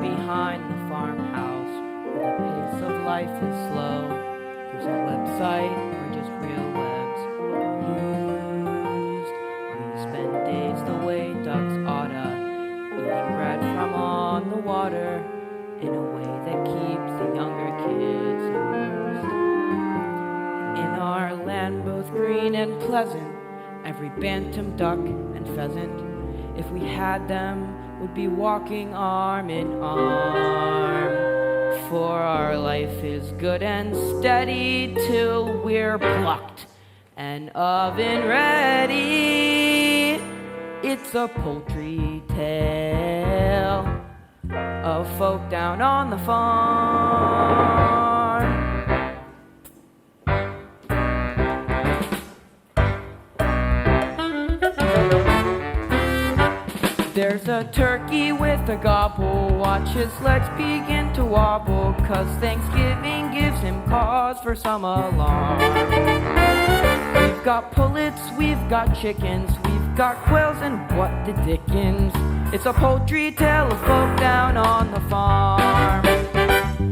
behind the farmhouse, where the pace of life is slow. There's a website where just real webs are used. We spend days the way ducks oughta, eating bread from on the water, in a way that keeps the younger kids amused. In our land both green and pleasant, every bantam, duck, and pheasant, if we had them, would be walking arm in arm. For our life is good and steady till we're plucked and oven ready. It's a poultry tale of folk down on the farm. There's a turkey with a gobble, watch his legs begin to wobble, 'cause Thanksgiving gives him cause for some alarm. We've got pullets, we've got chickens, we've got quails, and what the dickens? It's a poultry tale of folk down on the farm.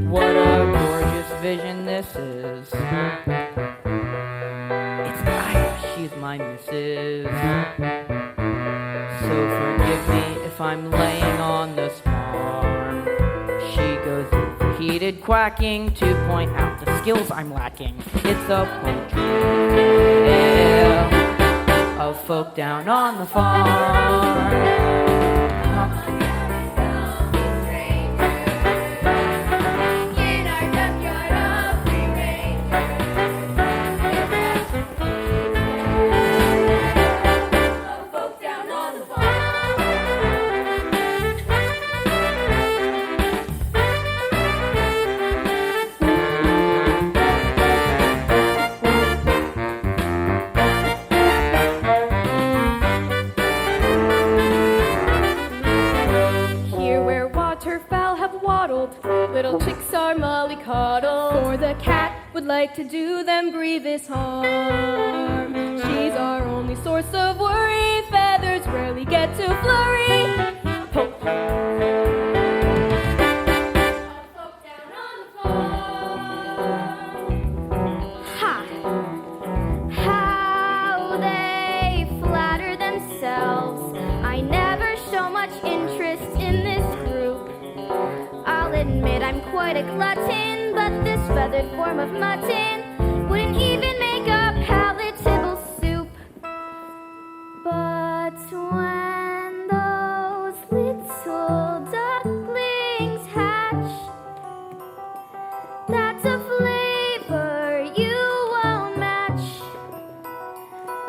What a gorgeous vision this is. It's Ida, she's my missus. So forgive me if I'm laying on this farm. She goes overheated quacking to point out the skills I'm lacking. It's a poultry tale of folk down on the farm. Little chicks are mollycoddled, for the cat would like to do them grievous harm. She's our only source of worry, feathers rarely get to flurry. Ha! How they flatter themselves. I never show much interest in this group. I'll admit I'm quite a glutton, but this feathered form of mutton wouldn't even make a palatable soup. But when those little ducklings hatch, that's a flavor you won't match.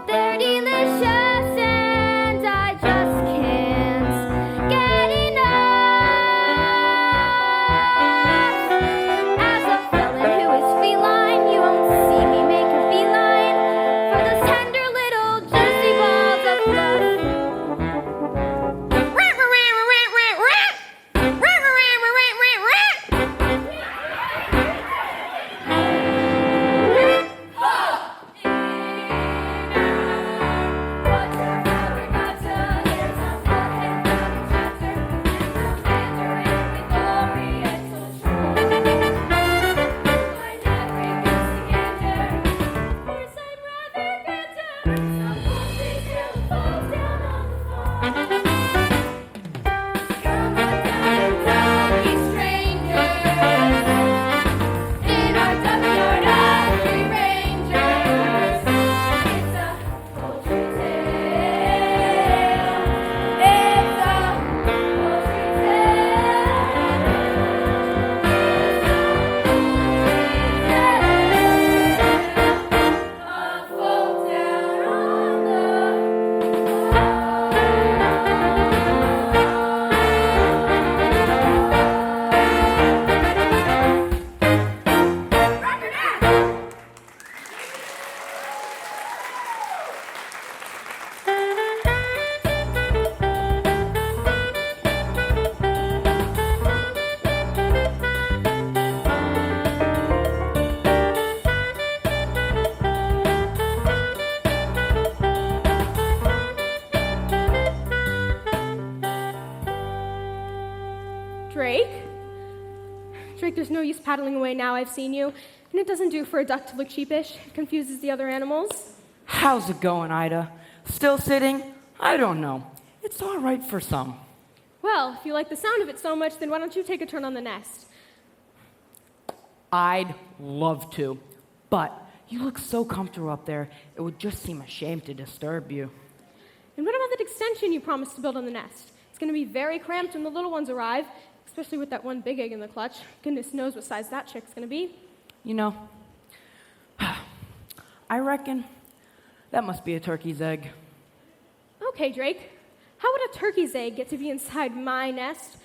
They're delicious and I just can't get enough. As a felon who is feline, you won't Drake? Drake, there's no use paddling away now. I've seen you. And it doesn't do for a duck to look sheepish. It confuses the other animals. How's it going, Ida? Still sitting? I don't know. It's all right for some. Well, if you like the sound of it so much, then why don't you take a turn on the nest? I'd love to, but you look so comfortable up there, it would just seem a shame to disturb you. And what about that extension you promised to build on the nest? It's going to be very cramped when the little ones arrive, especially with that one big egg in the clutch. Goodness knows what size that chick's going to be. You know, I reckon that must be a turkey's egg. Okay, Drake. How would a turkey's egg get to be inside my nest?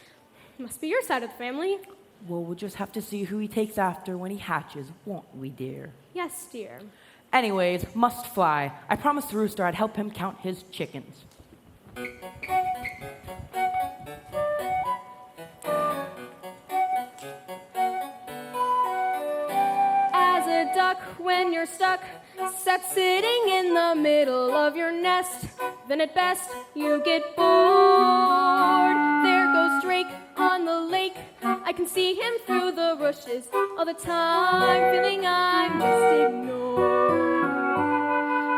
Must be your side of the family. Well, we'll just have to see who he takes after when he hatches, won't we, dear? Yes, dear. Anyways, must fly. I promised the rooster I'd help him count his chickens. As a duck, when you're stuck, sat sitting in the middle of your nest, then at best you get bored. There goes Drake on the lake. I can see him through the rushes all the time, feeling I'm just ignored.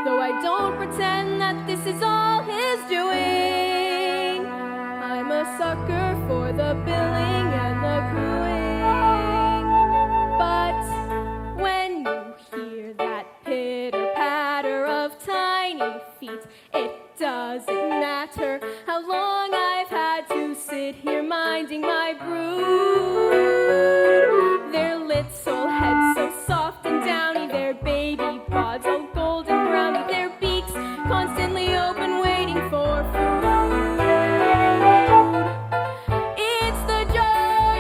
Though I don't pretend that this is all his doing, I'm a sucker for the billing and the cooing. But when you hear that pitter-patter of tiny feet, it doesn't matter how long I've had to sit here minding my brood. Their little heads so soft and downy, their baby pods all golden browny, their beaks constantly open waiting for food. It's the joy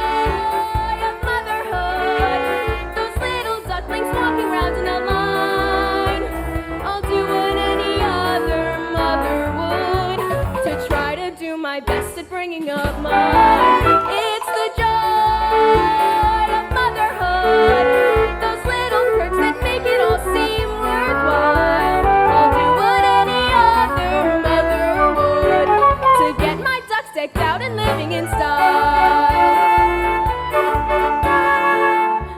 of motherhood, those little ducklings walking round in a line. I'll do what any other mother would to try to do my best at bringing up mine. It's the joy of motherhood, those little quirks that make it all seem worthwhile. I'll do what any other mother would to get my ducks decked out and living in style.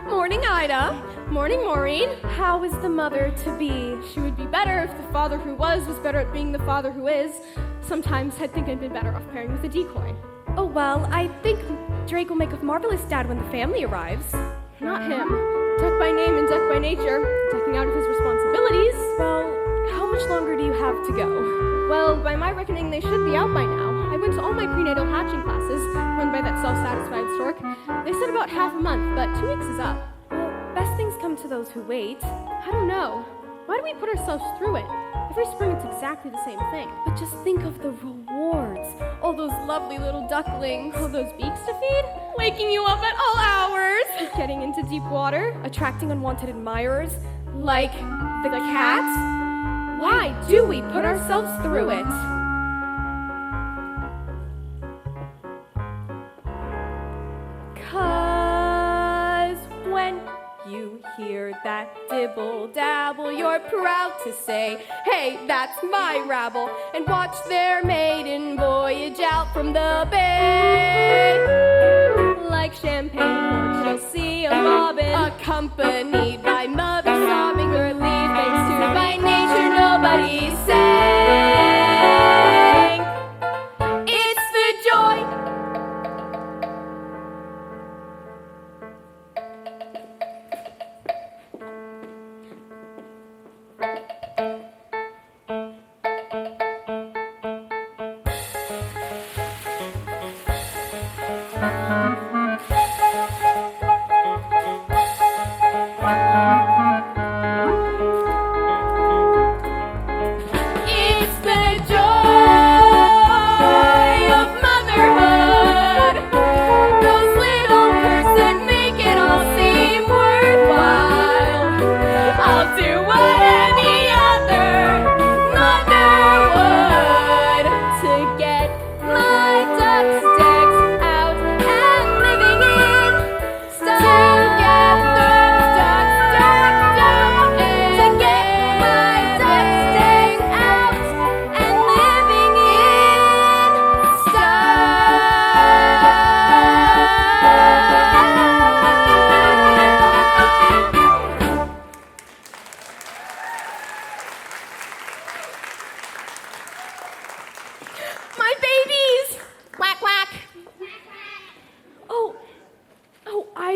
Morning, Ida. Morning, Maureen. How is the mother to be? She would be better if the father who was better at being the father who is. Sometimes I think I'd been better off pairing with a decoy. Oh, well, I think Drake will make a marvelous dad when the family arrives. Not him. Duck by name and duck by nature, ducking out of his responsibilities. Well, how much longer do you have to go? Well, by my reckoning, they should be out by now. I went to all my prenatal hatching classes, run by that self-satisfied stork. They said about half a month, but 2 weeks is up. Well, best things come to those who wait. I don't know. Why do we put ourselves through it? Every spring it's exactly the same thing. But just think of the rewards. All those lovely little ducklings. All those beaks to feed? Waking you up at all hours. Getting into deep water? Attracting unwanted admirers. Like the cat. Why do we put ourselves through it? Cause when you hear that dibble dabble, you're proud to say, hey, that's my rabble, and watch their maiden voyage out from the bay. Like champagne, you'll see a bobbin, accompanied by mother sobbing her leave, thanks to by nature nobody sang. It's the joy.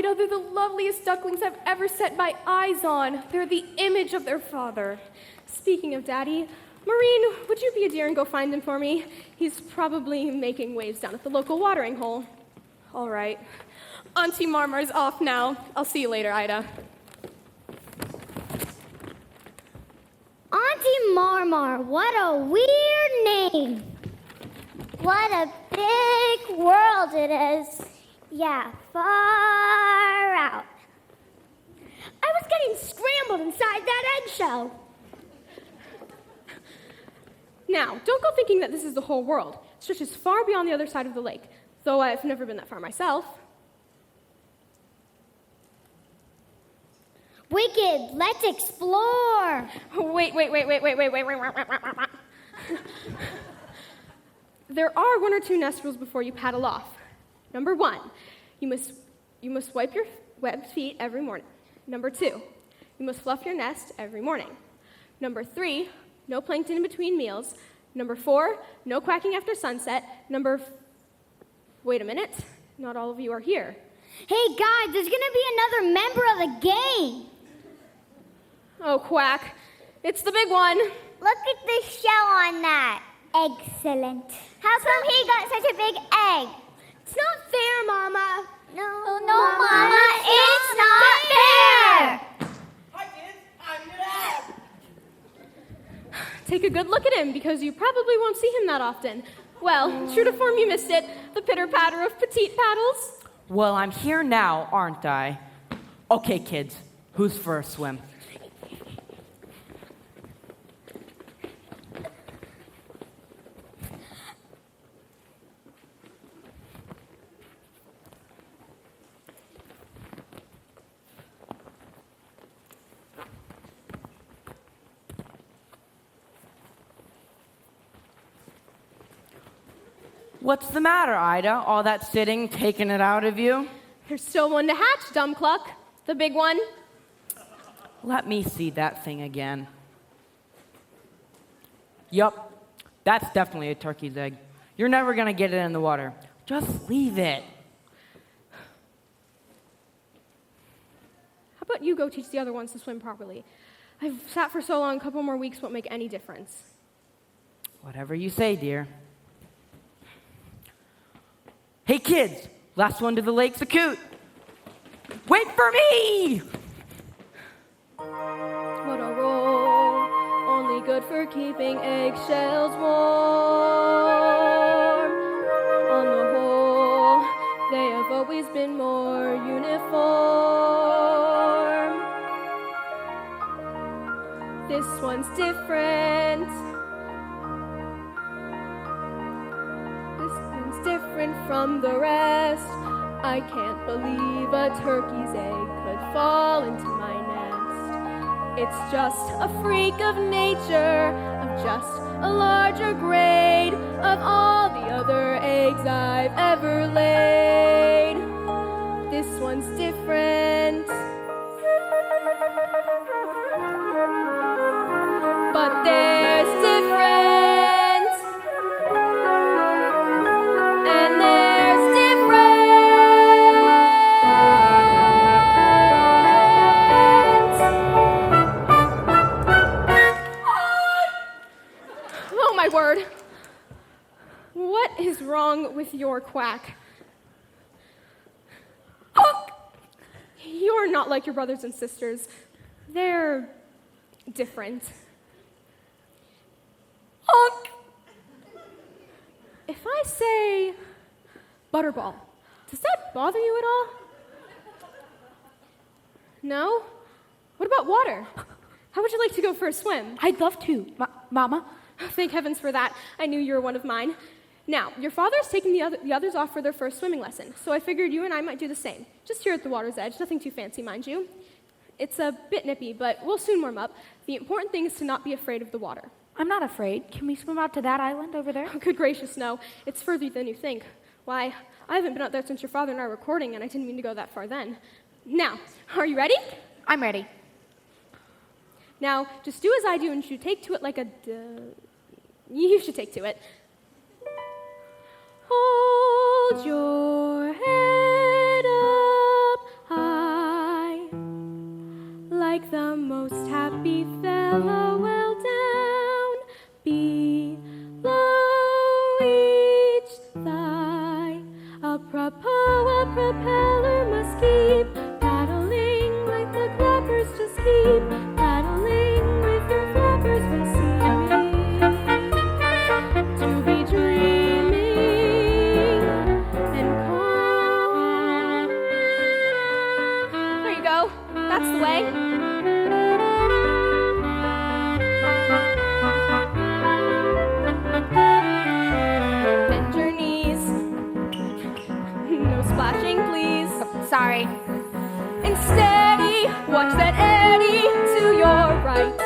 Ida, they're the loveliest ducklings I've ever set my eyes on. They're the image of their father. Speaking of Daddy, Maureen, would you be a dear and go find him for me? He's probably making waves down at the local watering hole. All right. Auntie Marmar's off now. I'll see you later, Ida. Auntie Marmar, what a weird name. What a big world it is. Yeah, far out. I was getting scrambled inside that eggshell. Now, don't go thinking that this is the whole world. It stretches far beyond the other side of the lake, though I've never been that far myself. Wicked, let's explore. Wait. There are 1 or 2 nest rules before you paddle off. Number 1, you must wipe your webbed feet every morning. Number 2, you must fluff your nest every morning. Number 3, no plankton in between meals. Number 4, no quacking after sunset. Wait a minute, not all of you are here. Hey guys, there's gonna be another member of the gang. Oh, quack, it's the big one. Look at the shell on that. Excellent. How come he got such a big egg? It's not fair, Mama. No, Mama, it's not fair. Hi, kids. I'm your dad. Take a good look at him, because you probably won't see him that often. Well, true to form, you missed it. The pitter-patter of petite paddles. Well, I'm here now, aren't I? Okay, kids, who's for a swim? What's the matter, Ida? All that sitting, taking it out of you? There's still one to hatch, dumb cluck. The big one. Let me see that thing again. Yup, that's definitely a turkey's egg. You're never gonna get it in the water. Just leave it. How about you go teach the other ones to swim properly? I've sat for so long, a couple more weeks won't make any difference. Whatever you say, dear. Hey, kids, last one to the lake's a coot. Wait for me! What a roll, only good for keeping eggshells warm. On the whole, they have always been more uniform. This one's different. This one's different from the rest. I can't believe a turkey's egg could fall into my nest. It's just a freak of nature, of just a larger grade of all the other eggs I've ever laid. This one's different. But there's different. And there's Oh my word. What is wrong with your quack? Honk! You're not like your brothers and sisters. They're different. Honk! If I say butterball, does that bother you at all? No? What about water? How would you like to go for a swim? I'd love to, Mama. Thank heavens for that. I knew you were one of mine. Now, your father's taking the others off for their first swimming lesson, so I figured you and I might do the same. Just here at the water's edge, nothing too fancy, mind you. It's a bit nippy, but we'll soon warm up. The important thing is to not be afraid of the water. I'm not afraid. Can we swim out to that island over there? Oh, good gracious, no. It's further than you think. Why, I haven't been out there since your father and I were recording, and I didn't mean to go that far then. Now, are you ready? I'm ready. Now, just do as I do, and you take to it like a You should take to it. Hold your head up That's the way. Bend your knees. No splashing, please. Sorry. And steady, watch that eddy to your right.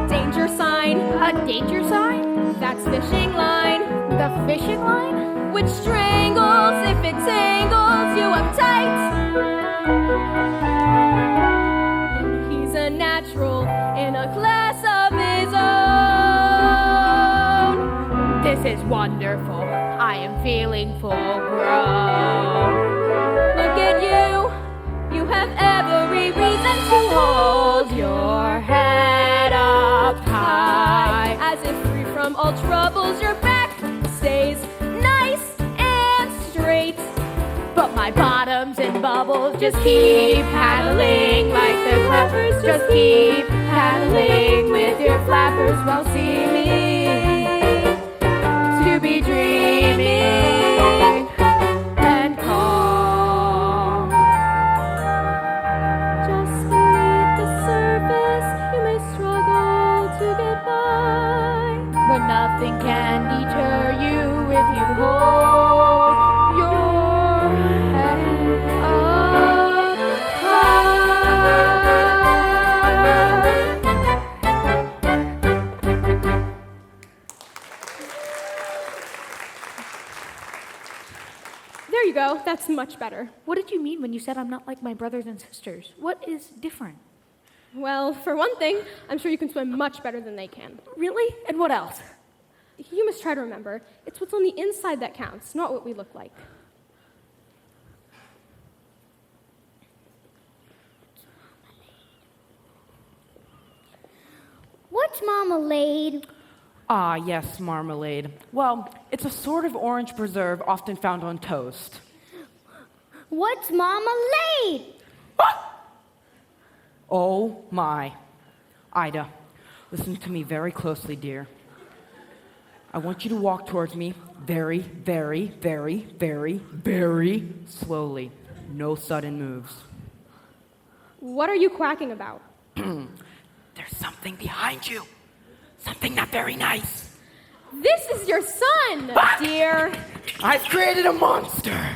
Danger sign, A danger sign? that's fishing line. The fishing line? Which strangles if it tangles you up tight. He's a natural in a class of his own. This is wonderful. I am feeling full grown. Look at you, you have every reason to hold your head up high. As if free from all troubles, your back stays nice and straight. But my bottoms and bubbles just keep paddling like the clappers. Just keep paddling with your flappers while seeming to be dreaming and calm. Just beneath the surface, you may struggle to get by. But nothing can deter you if you hold your head up high. There you go, that's much better. What did you mean when you said I'm not like my brothers and sisters? What is different? Well, for one thing, I'm sure you can swim much better than they can. Really? And what else? You must try to remember, it's what's on the inside that counts, not what we look like. What's marmalade? Ah, yes, marmalade. Well, it's a sort of orange preserve often found on toast. What's marmalade? Oh my. Ida, listen to me very closely, dear. I want you to walk towards me very, very, very, very, very slowly. No sudden moves. What are you quacking about? There's something behind you. Something not very nice. This is your son, dear. I've created a monster.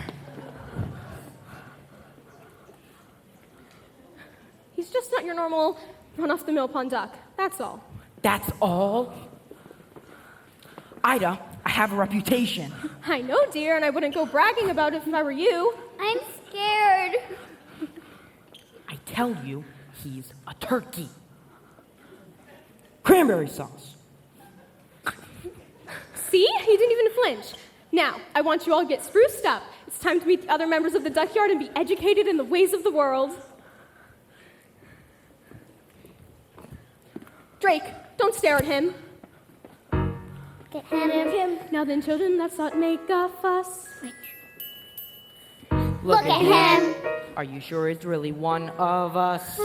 He's just not your normal run-off-the-mill pond duck, that's all. That's all? Ida, I have a reputation. I know, dear, and I wouldn't go bragging about it if I were you. I'm scared. I tell you, he's a turkey. Cranberry sauce. See? He didn't even flinch. Now, I want you all to get spruced up. It's time to meet the other members of the duck yard and be educated in the ways of the world. Drake, don't stare at him. Get out of him. Now then, children, let's not make a fuss. Look at him. Are you sure it's really one of us?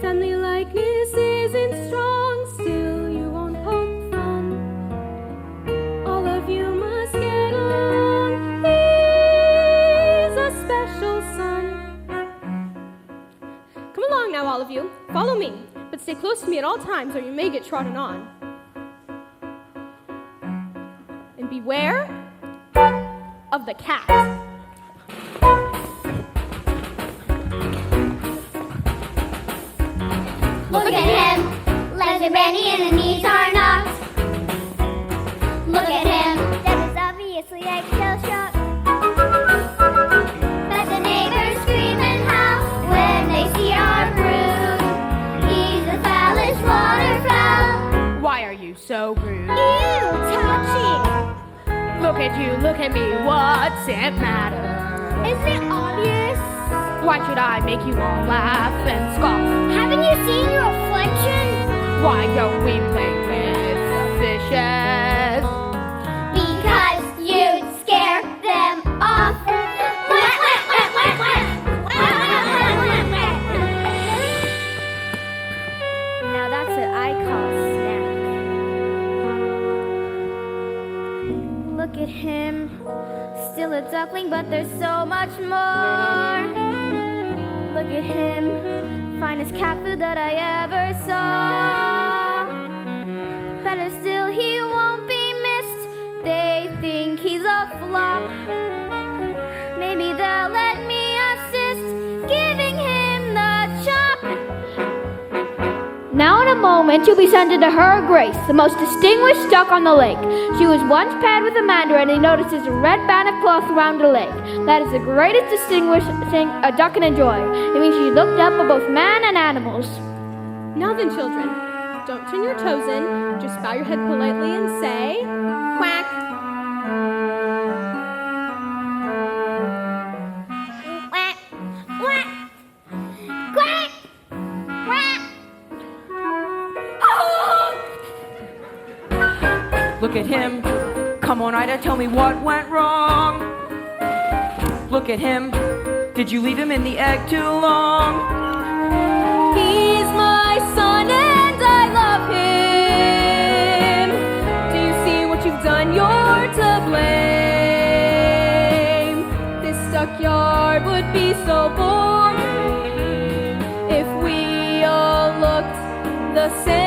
Family likeness isn't strong, still you won't poke fun. All of you must get along. He's a special son. Come along now, all of you. Follow me, but stay close to me at all times or you may get trodden on. And beware of the cat. Look at him. Legs are bendy and the knees are knocked. Look at him. That is obviously eggshell shock. But the neighbors scream and howl when they see our brood. He's the foulest waterfowl. Why are you so rude? Ew, touchy. Look at you, look at me, what's it matter? Isn't it obvious? Why should I make you all laugh and scoff? Haven't you seen your reflection? Why don't we play with the fishes? Because you'd scare them off. Now that's what I call a snack. Look at him. Still a duckling, but there's so much more. Look at him, finest cat food that I ever saw. Better still, he won't be missed. They think he's a flop. Maybe they'll let me assist, giving him the chop. Now in a moment you'll be sent into Her Grace, the most distinguished duck on the lake. She was once paired with a mandarin, and he notices a red band of cloth around her leg. That is the greatest distinguishing thing a duck can enjoy. It means she looked up at both man and animals. Now then, children, don't turn your toes in. Just bow your head politely and say, quack. Quack, quack, quack, quack. Look at him. Come on, Ida, tell me what went wrong. Look at him. Did you leave him in the egg too long? He's my son and I love him. Do you see what you've done? You're to blame. This duckyard would be so boring if we all looked the same.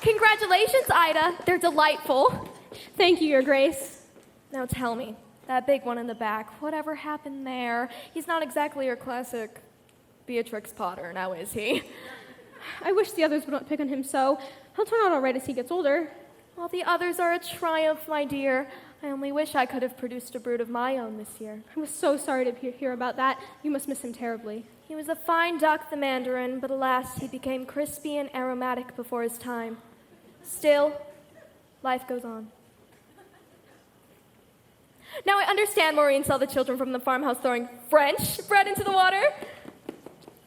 Congratulations, Ida. They're delightful. Thank you, Your Grace. Now tell me, that big one in the back, whatever happened there? He's not exactly your classic Beatrix Potter, now is he? I wish the others wouldn't pick on him so. He'll turn out all right as he gets older. Well, the others are a triumph, my dear. I only wish I could have produced a brood of my own this year. I was so sorry to hear about that. You must miss him terribly. He was a fine duck, the mandarin, but alas, he became crispy and aromatic before his time. Still, life goes on. Now I understand Maureen saw the children from the farmhouse throwing French bread into the water.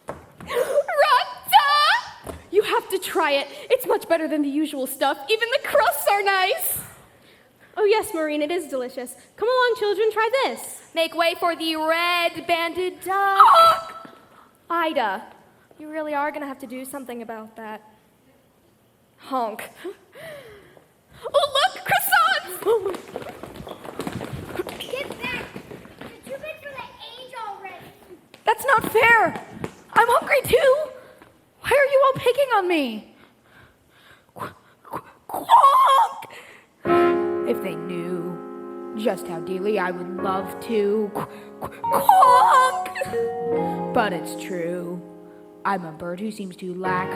Rata! You have to try it. It's much better than the usual stuff. Even the crusts are nice. Oh yes, Maureen, it is delicious. Come along, children, try this. Make way for the red-banded duck. Ida, you really are going to have to do something about that. Honk. Oh, look, croissants! Get back! You're too big for the age already. That's not fair. I'm hungry too. Why are you all picking on me? Honk! If they knew just how dearly I would love to. Honk! But it's true. I'm a bird who seems to lack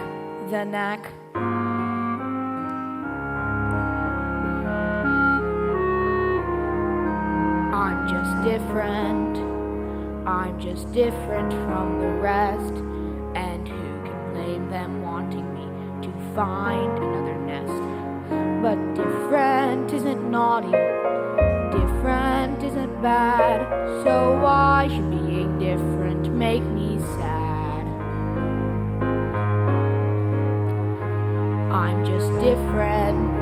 the knack. I'm just different. I'm just different from the rest. And who can blame them wanting me to find another nest? But different isn't naughty. Different isn't bad. So why should being different make me sad? I'm just different.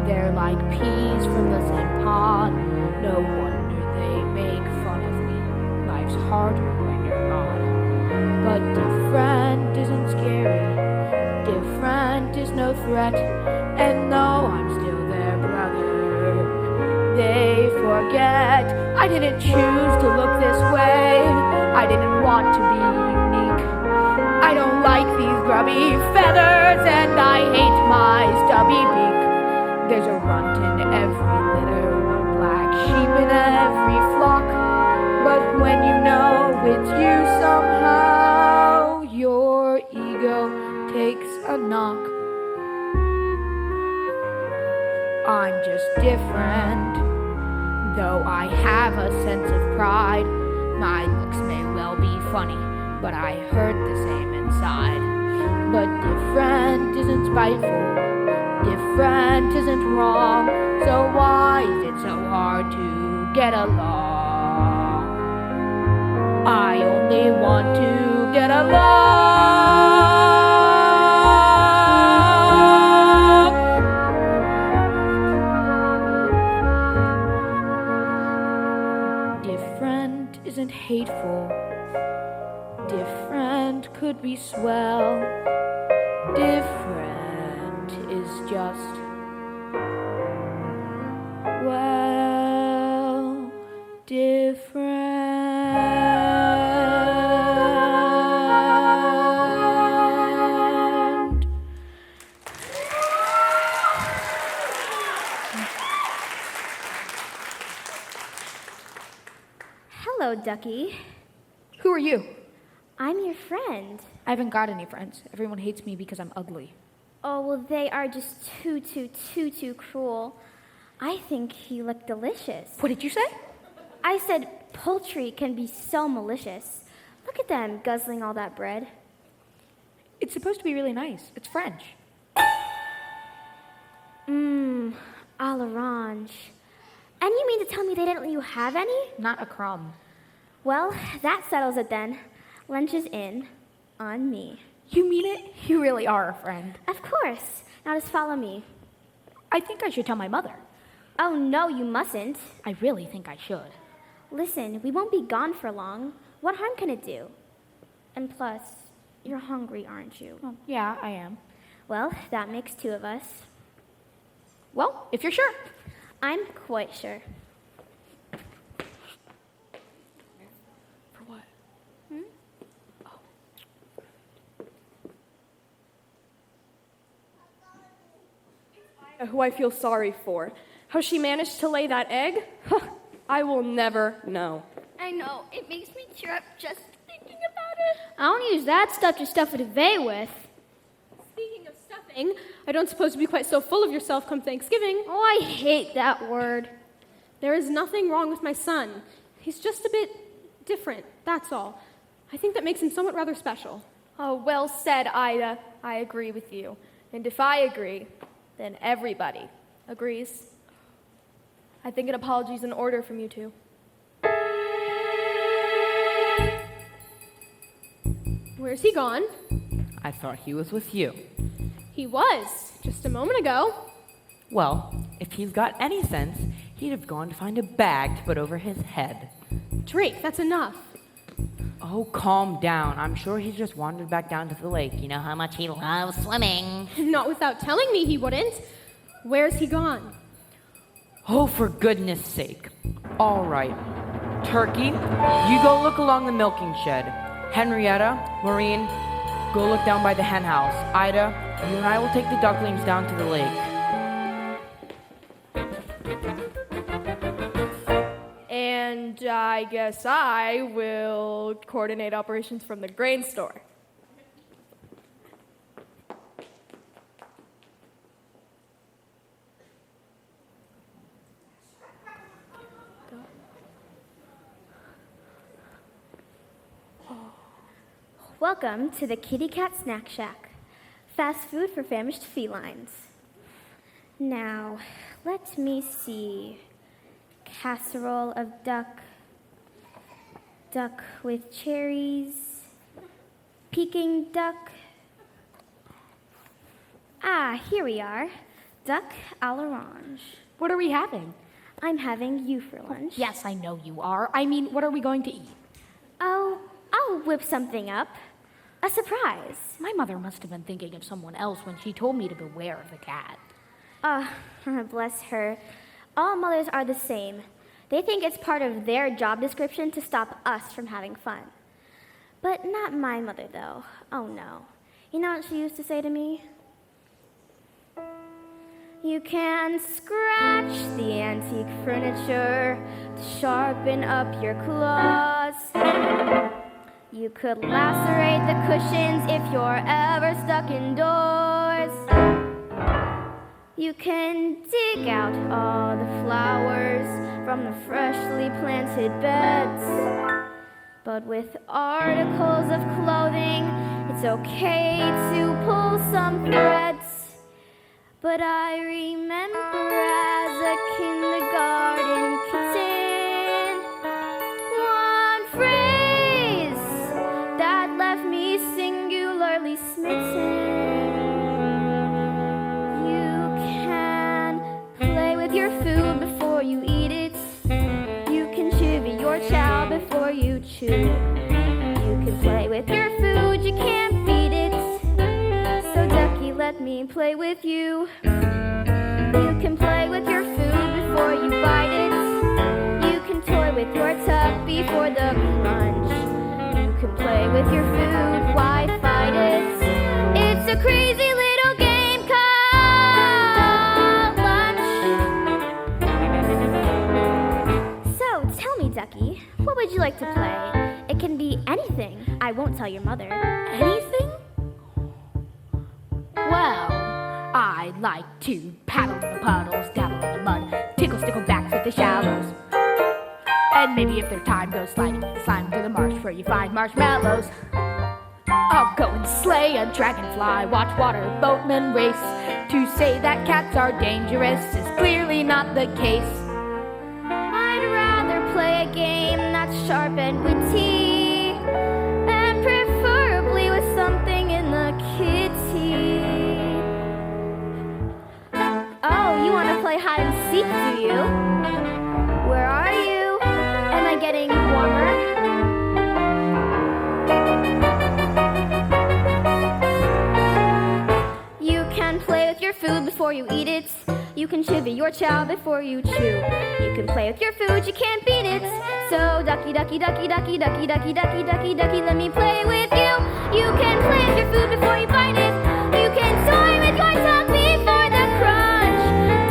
They're like peas from the same pod. No wonder they make fun of me. Life's harder when you're odd. But different isn't scary. Different is no threat. And though I'm still their brother, they forget. I didn't choose to look this way. I didn't want to be unique. I don't like these grubby feathers, and I hate my stubby beak. There's a runt in every litter, a black sheep in every flock. But when you know it's you somehow, a sense of pride. My looks may well be funny, but I hurt the same inside. But different isn't spiteful, different isn't wrong. So why is it so hard to get along? I only want to get along. Different isn't hateful, different could be swell. Different is just, well, different. Hello, Ducky. Who are you? I'm your friend. I haven't got any friends. Everyone hates me because I'm ugly. Oh, well, they are just too cruel. I think you look delicious. What did you say? I said poultry can be so malicious. Look at them guzzling all that bread. It's supposed to be really nice. It's French. À l'orange. And you mean to tell me they didn't let you have any? Not a crumb. Well, that settles it then. Lunch is in on me. You mean it? You really are a friend. Of course. Now just follow me. I think I should tell my mother. Oh, no, you mustn't. I really think I should. Listen, we won't be gone for long. What harm can it do? And plus, you're hungry, aren't you? Well, yeah, I am. Well, that makes two of us. Well, if you're sure. I'm quite sure. For what? Who I feel sorry for. How she managed to lay that egg? I will never know. I know. It makes me tear up just thinking about it. I don't use that stuff to stuff a duvet with. Speaking of stuffing, I don't suppose to be quite so full of yourself come Thanksgiving. Oh, I hate that word. There is nothing wrong with my son. He's just a bit different, that's all. I think that makes him somewhat rather special. Oh, well said, Ida. I agree with you. And if I agree, then everybody agrees. I think an apology is in order from you two. Where's he gone? I thought he was with you. He was, just a moment ago. Well, if he's got any sense, he'd have gone to find a bag to put over his head. Drake, that's enough. Oh, calm down. I'm sure he's just wandered back down to the lake. You know how much he loves swimming. Not without telling me he wouldn't. Where's he gone? Oh, for goodness sake. All right. Turkey, you go look along the milking shed. Henrietta, Maureen, go look down by the hen house. Ida, you and I will take the ducklings down to the lake. And I guess I will coordinate operations from the grain store. Welcome to the Kitty Cat Snack Shack, fast food for famished felines. Now, let me see. Casserole of duck with cherries, Peking duck. Ah, here we are. Duck à l'orange. What are we having? I'm having you for lunch. Yes, I know you are. I mean, what are we going to eat? Oh, I'll whip something up. A surprise. My mother must have been thinking of someone else when she told me to beware of the cat. Bless her. All mothers are the same. They think it's part of their job description to stop us from having fun. But not my mother, though. Oh, no. You know what she used to say to me? You can scratch the antique furniture to sharpen up your claws. You could lacerate the cushions if you're ever stuck indoors. You can dig out all the flowers from the freshly planted beds. But with articles of clothing, it's okay to pull some threads. But I remember as a kindergarten kitten, one phrase that left me singularly smitten. You can play with your food before you eat it. You can chivvy your chow before you chew. You can play with your food, you can't beat it. So ducky, let me play with you. You can play with your food before you bite it. You can toy with your tub before the crunch. You can play with your food, why fight it? It's a crazy little game called lunch. So tell me, ducky, what would you like to play? It can be anything. I won't tell your mother. Anything? Well, I like to paddle in the puddles, dabble in the mud, tickle stickle backs at the shallows. And maybe if their time goes sliding through the marsh where you find marshmallows. I'll go and slay a dragonfly, watch water boatmen race. To say that cats are dangerous is clearly not the case. I'd rather play a game that's sharp and witty, and preferably with something in the kitty. Oh, you want to play hide and seek, do you? Where are you? Am I getting warmer? You can play with your food before you eat it. You can chivvy your chow before you chew. You can play with your food, you can't beat it. So ducky, ducky, ducky, ducky, ducky, ducky, ducky, ducky, ducky, let me play with you. You can play with your food before you bite it. You can toy with your tongue before the crunch.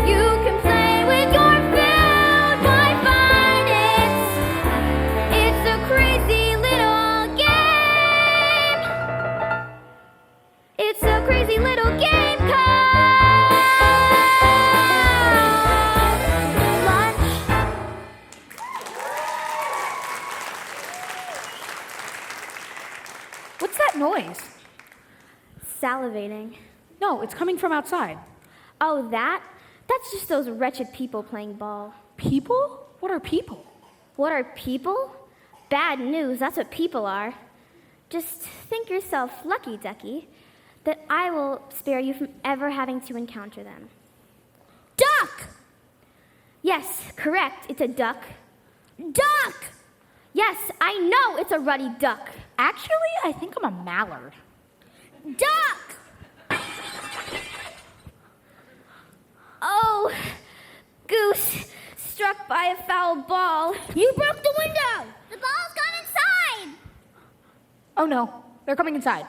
You can play with your food, why fight it? It's a crazy little game. It's a crazy little game called lunch. What's that noise? Salivating. No, it's coming from outside. Oh, that's just those wretched people playing ball. People? What are people? What are people? Bad news, that's what people are. Just think yourself lucky, ducky, that I will spare you from ever having to encounter them. Duck! Yes, correct, it's a duck. Duck! Yes, I know it's a ruddy duck. Actually, I think I'm a mallard. Duck! Oh, goose, struck by a foul ball. You broke the window! The ball's gone inside! Oh no, they're coming inside.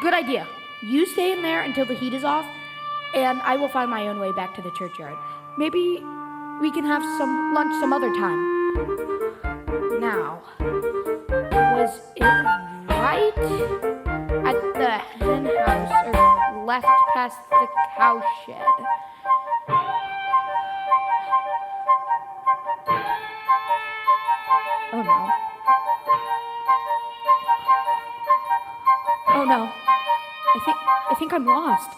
Good idea. You stay in there until the heat is off, and I will find my own way back to the churchyard. Maybe we can have some lunch some other time. Now, was it right at the hen house or left past the cowshed? Oh no. Oh no. I think I'm lost.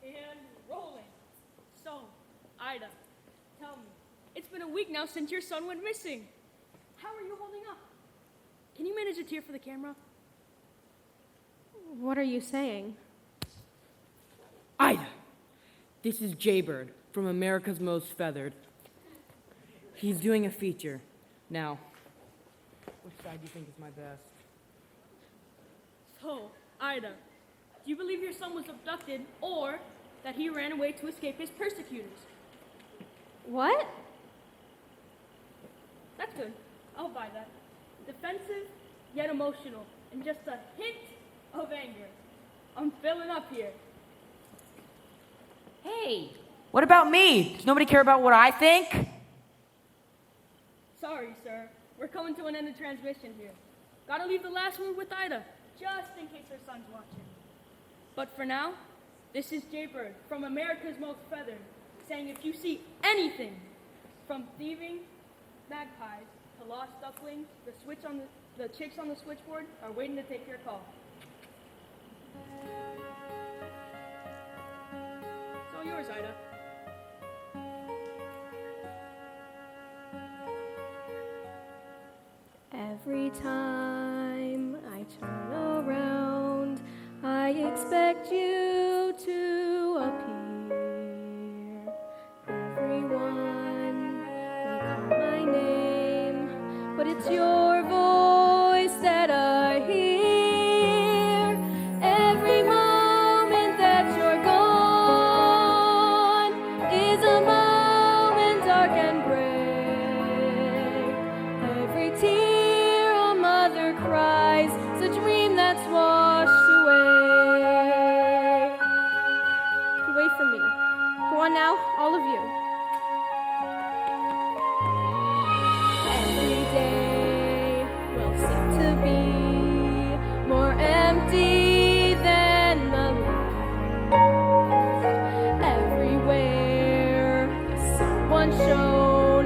And rolling. So, Ida, tell me, it's been a week now since your son went missing. How are you holding up? Can you manage a tear for the camera? What are you saying? Ida, this is Jaybird from America's Most Feathered. He's doing a feature. Now, which side do you think is my best? So, Ida, do you believe your son was abducted or that he ran away to escape his persecutors? What? That's good. I'll buy that. Defensive, yet emotional. and just a hint of anger. I'm filling up here. Hey, what about me? Does nobody care about what I think? Sorry, sir. We're coming to an end of transmission here. Gotta leave the last word with Ida, just in case her son's watching. But for now, this is Jaybird from America's Most Feathered, saying if you see anything from thieving magpies to lost ducklings, the chicks on the switchboard are waiting to take your call. It's all yours, Ida. Every time I turn around, I expect you to appear. Everyone may call my name, but it's your voice that I hear. Every moment that you're gone is a moment dark and gray. Every tear a mother cries is a dream that's washed away. Away from me. Go on now, all of you. Every day will seem to be more empty than the last. Everywhere someone shown,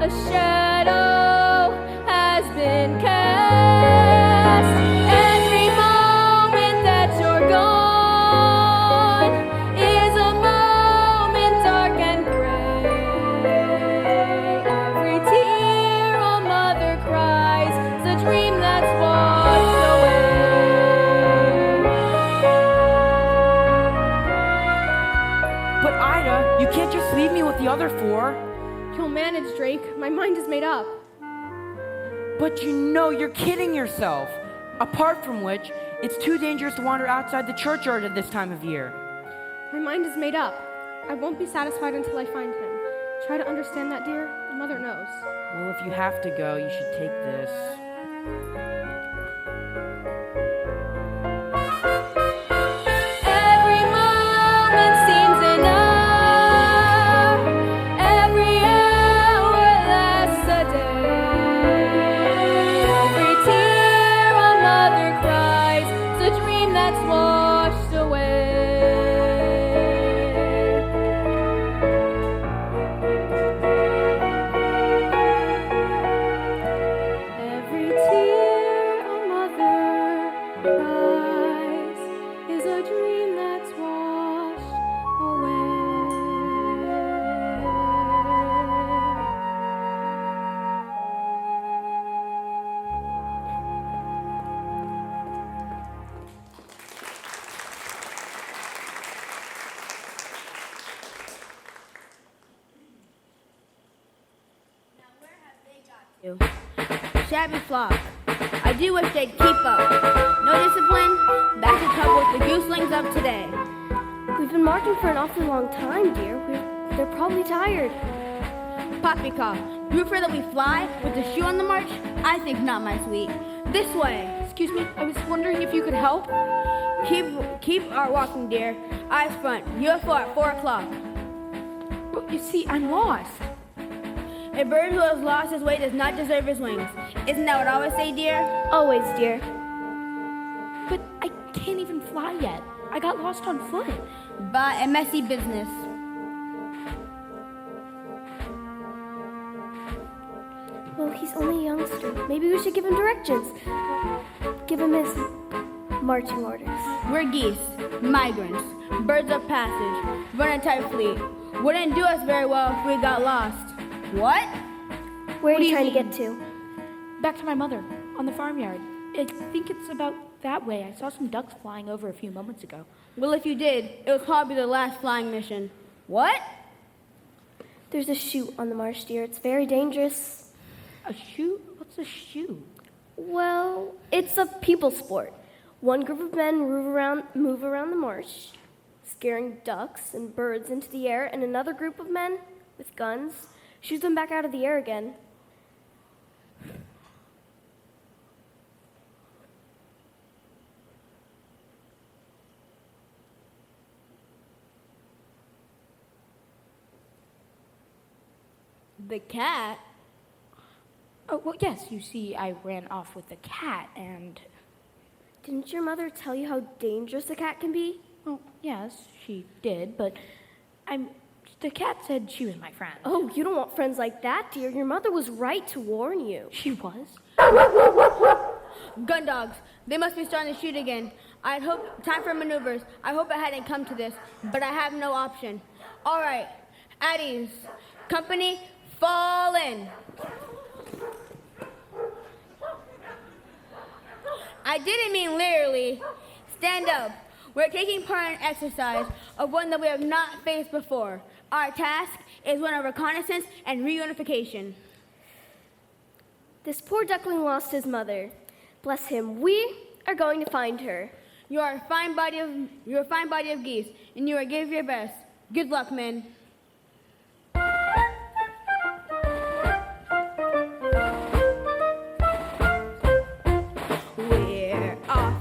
a shadow has been cast. Every moment that you're gone is a moment dark and gray. Every tear a mother cries is a dream that's washed away. But Ida, you can't just leave me with the other four. You'll manage, Drake. My mind is made up. But you know you're kidding yourself. Apart from which, it's too dangerous to wander outside the churchyard at this time of year. My mind is made up. I won't be satisfied until I find him. Try to understand that, dear. Mother knows. Well, if you have to go, you should take this. Every moment seems enough. Every hour lasts a day. Every tear a mother cries is a dream that's washed away. Every tear a mother cries is a dream that's washed away. Shabby flock. I do wish they'd keep up. No discipline, back to trouble with the gooselings of today. We've been marching for an awfully long time, dear. They're probably tired. Poppycock, you prefer that we fly with the shoe on the march? I think not, my sweet. This way. Excuse me, I was wondering if you could help. Keep our walking, dear. Eyes front. UFO at 4 o'clock. But you see, I'm lost. A bird who has lost his way does not deserve his wings. Isn't that what I always say, dear? Always, dear. But I can't even fly yet. I got lost on foot. But a messy business. Well, he's only a youngster. Maybe we should give him directions. Give him his marching orders. We're geese, migrants, birds of passage, run a tight fleet. Wouldn't do us very well if we got lost. What? Where are do you you trying to mean? get to? Back to my mother, on the farmyard. I think it's about that way. I saw some ducks flying over a few moments ago. Well, if you did, it was probably the last flying mission. What? There's a chute on the marsh, dear. It's very dangerous. A shoe? What's a shoe? Well, it's a people sport. One group of men move around the marsh, scaring ducks and birds into the air, and another group of men with guns shoots them back out of the air again. The cat? Oh, well, yes, you see, I ran off with the cat, and... Didn't your mother tell you how dangerous a cat can be? Well, yes, she did, but the cat said she was my friend. Oh, you don't want friends like that, dear. Your mother was right to warn you. She was? Gun dogs. They must be starting to shoot again. I'd hope time for maneuvers. I hope it hadn't come to this, but I have no option. All right, at ease. Company, fall in. I didn't mean literally. Stand up. We're taking part in an exercise of one that we have not faced before. Our task is one of reconnaissance and reunification. This poor duckling lost his mother. Bless him. We are going to find her. You're a fine body of geese, and you are give your best. Good luck, men. We're off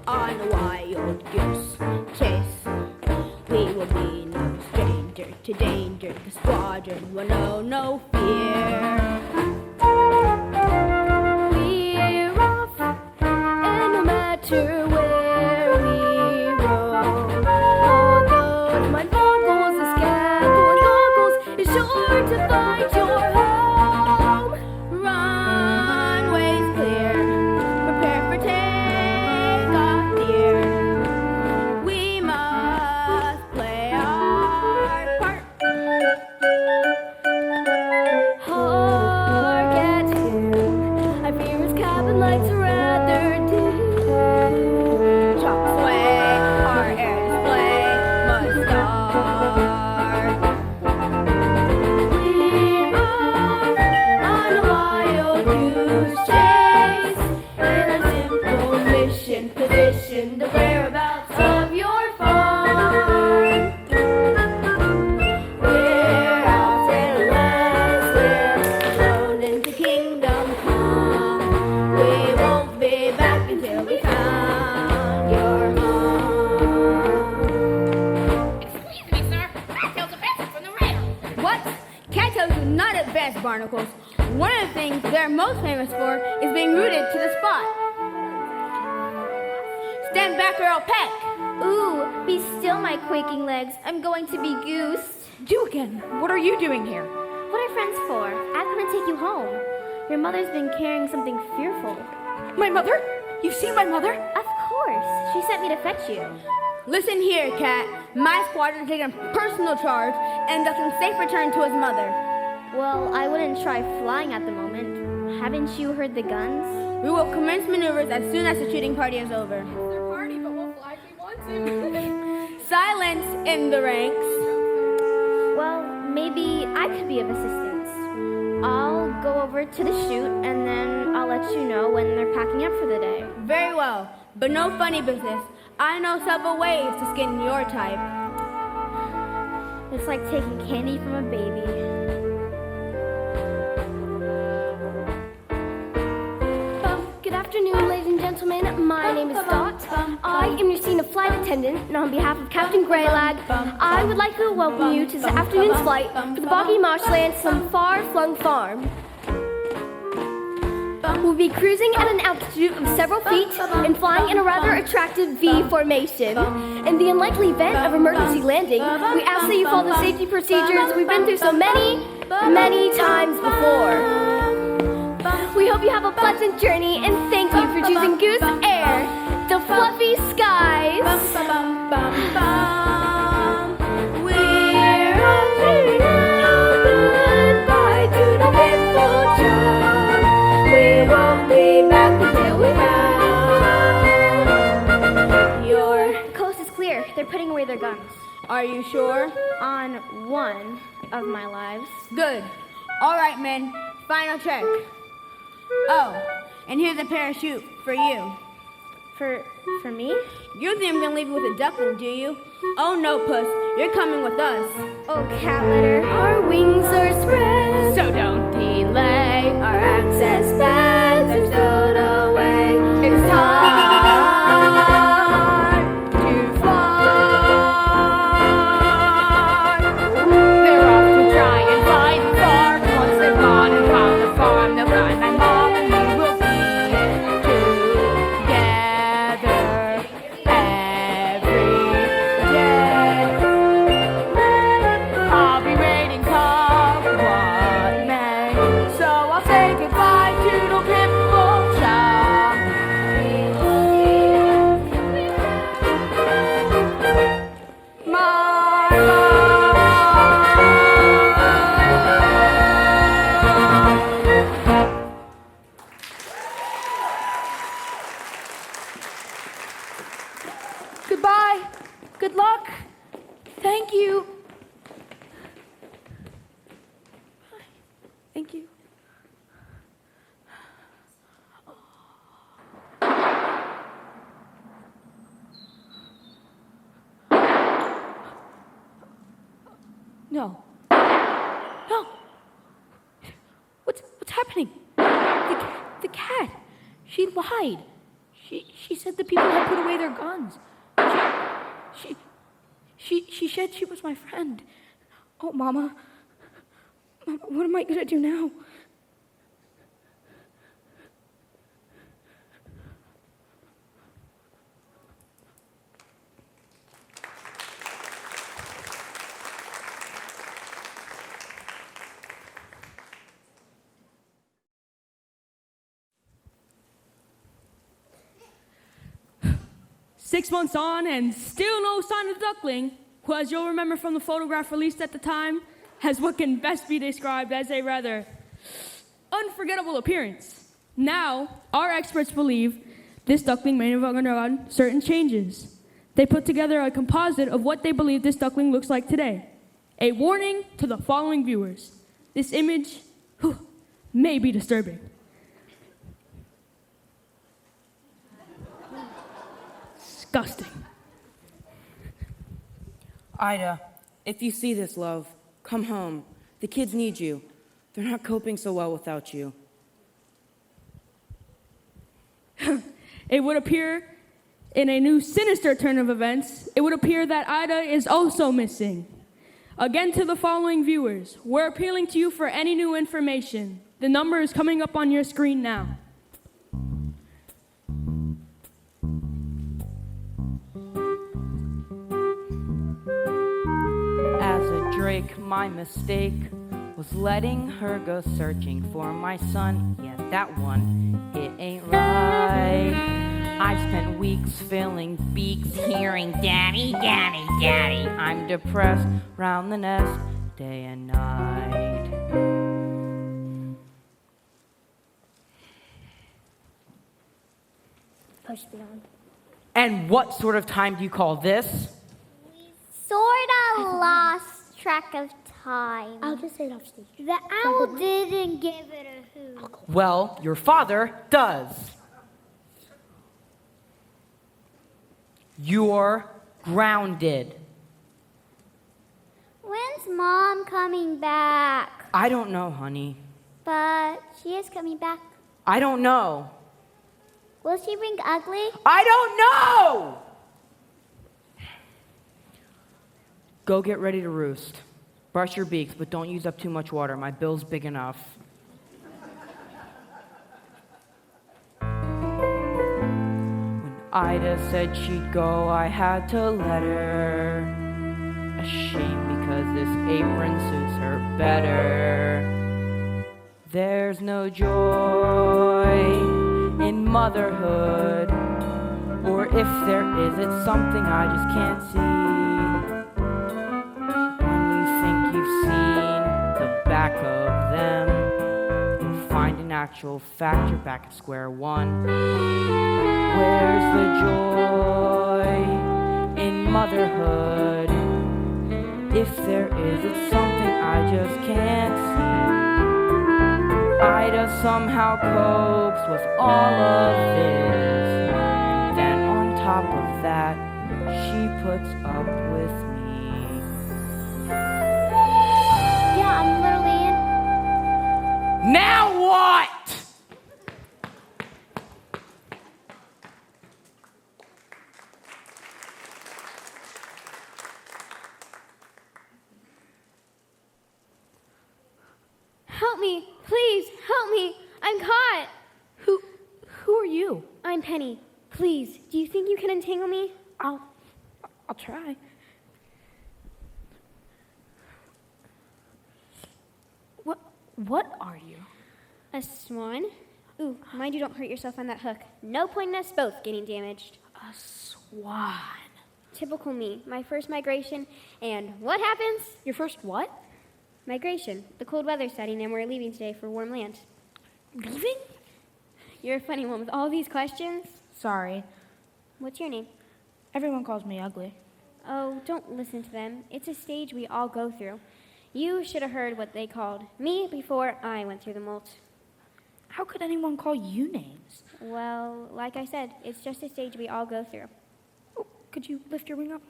on a wild goose chase. We will be no stranger to danger. The squadron will know no fear. We're off, and no matter where we roam, although my goggles, the scarecrow and goggles is sure to find your home. Runway's clear. Prepare for takeoff, dear. We must play our part. Hark at him, I fear his cabin lights are rather dim. Chalk sway, our air display must start. We're off on a wild goose chase, in a simple mission, position the whereabouts of your farm. We're off and unless we're alone into kingdom come, we won't be back until we found your home. Excuse me, sir. Cattails advancing from the rear. What? Cattails do not advance barnacles. One of the things they're most famous for is being rooted to the spot. Stand back or I'll peck. Ooh, be still, my quaking legs. I'm going to be goosed. Do again. What are you doing here? What are friends for? I'm gonna take you home. Your mother's been carrying something fearful. My mother? You've seen my mother? Of course. She sent me to fetch you. Listen here, Cat. My squadron is taking personal charge and ducking safe return to his mother. Well, I wouldn't try flying at the moment. Haven't you heard the guns? We will commence maneuvers as soon as the shooting party is over. Their party, but we'll fly if we want to. Silence in the ranks. Well, maybe I could be of assistance. I'll go over to the chute and then I'll let you know when they're packing up for the day. Very well, but no funny business. I know several ways to skin your type. It's like taking candy from a baby. Good afternoon, ladies and gentlemen. My name is Dot. I am your senior flight attendant, and on behalf of Captain Greylag, I would like to welcome you to this afternoon's flight for the boggy marshland to some far-flung farm. We'll be cruising at an altitude of several feet and flying in a rather attractive V formation. In the unlikely event of emergency landing, we ask that you follow the safety procedures we've been through so many times before. We hope you have a pleasant journey and thank you for choosing Goose Air, the fluffy skies. We're on now, goodbye to the faithful charm. We won't be back until we found your... The coast is clear. They're putting away their guns. Are you sure? On one of my lives. Good. All right, men. Final check. Oh, and here's a parachute for you. For me? You think I'm gonna leave you with a duckling, do you? Oh no, puss. You're coming with us. Oh, cat litter. Our wings are spread, So don't delay. our access pads are stowed away. It's time to fly. They're off to try and find the farm. Thank you. No. No. What's happening? The cat. She lied. She said the people had put away their guns. She said she was my friend. Oh, Mama. Mama, what am I gonna do now? Six months on and still no sign of the duckling, who, as you'll remember from the photograph released at the time, has what can best be described as a rather unforgettable appearance. Now, our experts believe this duckling may have undergone certain changes. They put together a composite of what they believe this duckling looks like today. A warning to the following viewers. This image may be disturbing. Disgusting. Ida, if you see this, love, come home. The kids need you. They're not coping so well without you. It would appear, in a new sinister turn of events, it would appear that Ida is also missing. Again, to the following viewers, we're appealing to you for any new information. The number is coming up on your screen now. Drake, my mistake was letting her go searching for my son. Yeah, that one, it ain't right. I've spent weeks filling beaks, hearing daddy, daddy, daddy. I'm depressed round the nest, day and night. Push beyond. And what sort of time do you call this? Sorta lost track of time. I'll just say it off stage. The owl didn't give it a hoot. Well, your father does. You're grounded. When's Mom coming back? I don't know, honey. But she is coming back. I don't know. Will she bring Ugly? I don't know! Go get ready to roost. Brush your beaks, but don't use up too much water. My bill's big enough. When Ida said she'd go, I had to let her. A shame because this apron suits her better. There's no joy in motherhood, or if there is, it's something I just can't see. You've seen the back of them, you'll find in actual fact you're back at square one. Where's the joy in motherhood? If there is, it's something I just can't see. Ida somehow copes with all of this, and then on top of that, she puts up with me. I'm literally in. Now what? Help me, please, help me. I'm caught. Who are you? I'm Penny. Please, do you think you can untangle me? I'll try. What are you? A swan? Ooh, mind you don't hurt yourself on that hook. No point in us both getting damaged. A swan. Typical me. My first migration, and what happens? Your first what? Migration. The cold weather's setting and we're leaving today for warm land. Leaving? You're a funny one with all these questions. Sorry. What's your name? Everyone calls me ugly. Oh, don't listen to them. It's a stage we all go through. You should have heard what they called me before I went through the molt. How could anyone call you names? Well, like I said, it's just a stage we all go through. Oh, could you lift your wing up?